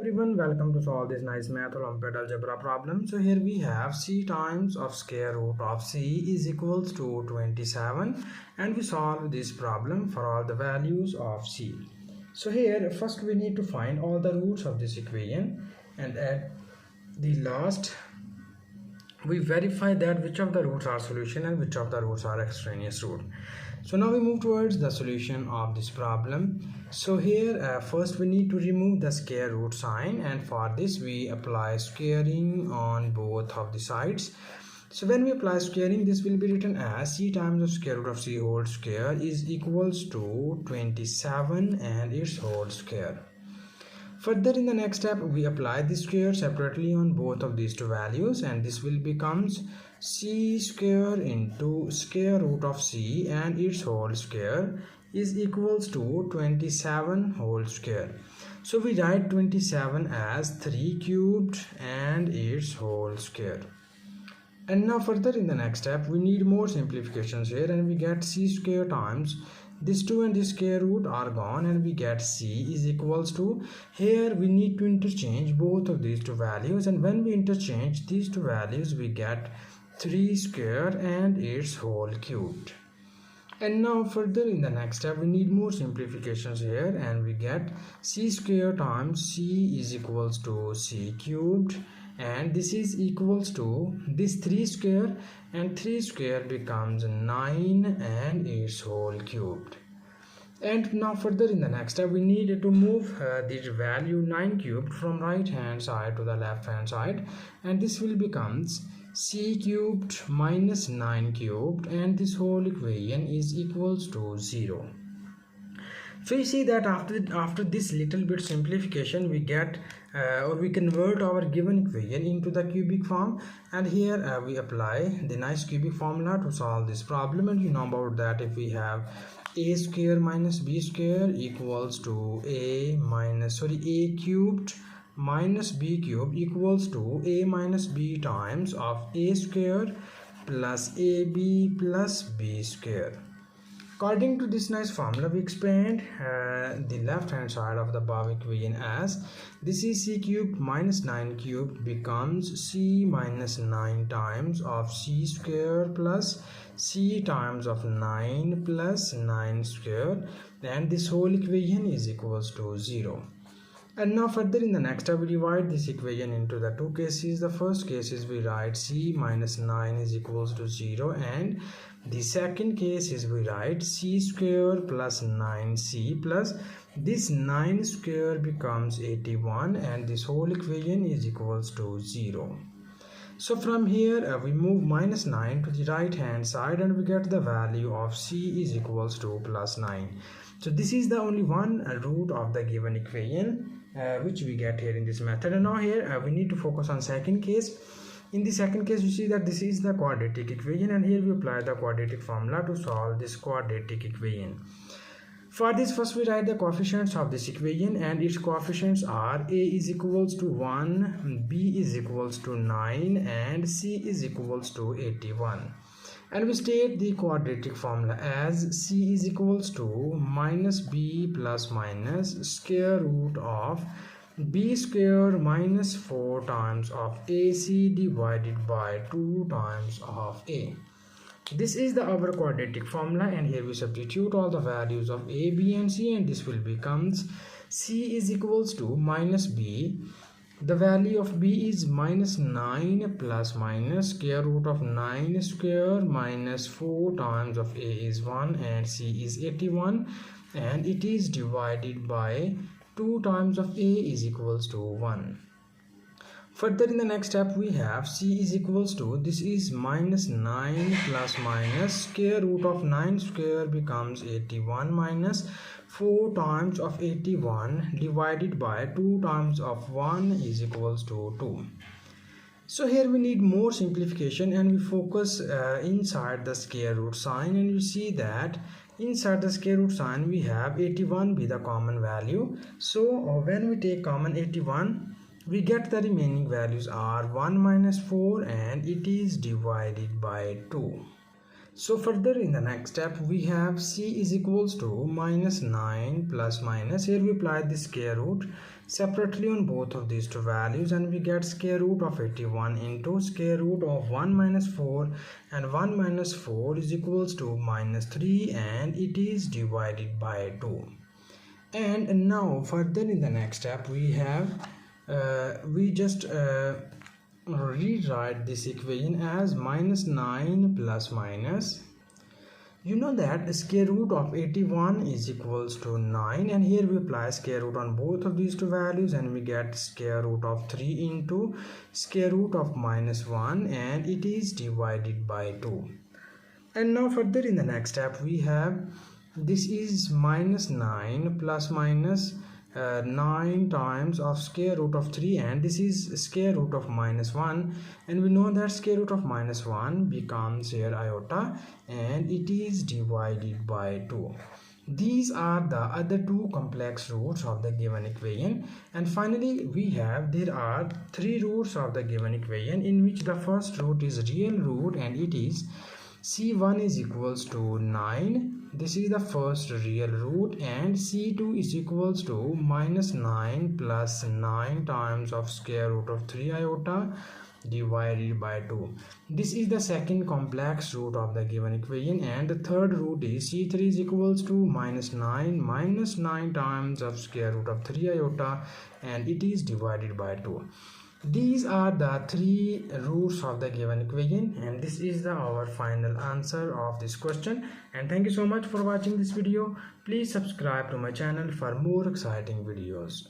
Everyone, welcome to solve this nice math Olympiad algebra problem. So here we have c times of square root of c is equals to 27, and we solve this problem for all the values of c. So here first we need to find all the roots of this equation, and at the last we verify that which of the roots are solution and which of the roots are extraneous root. So now we move towards the solution of this problem. So here first we need to remove the square root sign, and for this we apply squaring on both of the sides. So when we apply squaring, this will be written as c times of square root of c whole square is equals to 27 and its whole square. Further, in the next step, we apply the square separately on both of these two values, and this will becomes c square into square root of c and its whole square is equals to 27 whole square. So we write 27 as 3 cubed and its whole square. And now further in the next step, we need more simplifications here, and we get c square times this 2 and this square root are gone, and we get c is equals to, here we need to interchange both of these two values, and when we interchange these two values we get 3 square and its whole cubed. And now further in the next step we need more simplifications here, and we get c square times c is equals to c cubed, and this is equals to this 3 square, and 3 square becomes 9 and its whole cubed. And now further in the next step we need to move the value 9 cubed from right hand side to the left hand side, and this will becomes c cubed minus 9 cubed, and this whole equation is equals to 0. So you see that after this little bit simplification we get or we convert our given equation into the cubic form, and here we apply the nice cubic formula to solve this problem. And you know about that, if we have a square minus b square equals to a cubed minus b cubed equals to a minus b times of a square plus ab plus b square. According to this nice formula, we expand the left hand side of the above equation as this is c cubed minus 9 cubed becomes c minus 9 times of c square plus c times of 9 plus 9 square, and this whole equation is equals to 0. And now further in the next step we divide this equation into the two cases. The first case is we write c minus 9 is equals to 0, and the second case is we write c square plus 9c plus this 9 square becomes 81, and this whole equation is equals to 0. So from here we move minus 9 to the right hand side, and we get the value of c is equals to plus 9. So this is the only one root of the given equation which we get here in this method. And now here we need to focus on second case. In the second case you see that this is the quadratic equation, and here we apply the quadratic formula to solve this quadratic equation. For this, first we write the coefficients of this equation, and its coefficients are a is equals to 1, b is equals to 9, and c is equals to 81. And we state the quadratic formula as c is equals to minus b plus minus square root of b square minus 4 times of ac divided by 2 times of a. This is our quadratic formula, and here we substitute all the values of a, b and c, and this will becomes c is equals to minus b. The value of b is minus 9 plus minus square root of 9 square minus 4 times of a is 1 and c is 81, and it is divided by 2 times of a is equals to 1. Further in the next step we have c is equals to, this is minus 9 plus minus square root of 9 square becomes 81 minus 4 times of 81 divided by 2 times of 1 is equals to 2. So here we need more simplification, and we focus inside the square root sign, and you see that inside the square root sign we have 81 be the common value. So when we take common 81, we get the remaining values are 1 minus 4, and it is divided by 2. So further in the next step we have c is equals to minus 9 plus minus. Here we apply the square root separately on both of these two values and we get square root of 81 into square root of 1 minus 4, and 1 minus 4 is equals to minus 3 and it is divided by 2. And now further in the next step we have we just rewrite this equation as minus 9 plus minus. You know that the square root of 81 is equals to 9, and here we apply square root on both of these two values and we get square root of 3 into square root of minus 1 and it is divided by 2. And now further in the next step we have this is minus 9 plus minus 9 times of square root of 3, and this is square root of minus 1, and we know that square root of minus 1 becomes here iota and it is divided by 2. These are the other two complex roots of the given equation. And finally we have there are three roots of the given equation, in which the first root is real root and it is c1 is equals to 9. This is the first real root, and c2 is equals to minus 9 plus 9 times of square root of 3 iota divided by 2. This is the second complex root of the given equation, and the third root is c3 is equals to minus 9 times of square root of 3 iota and it is divided by 2. These are the three roots of the given equation, and this is our final answer of this question. And thank you so much for watching this video. Please subscribe to my channel for more exciting videos.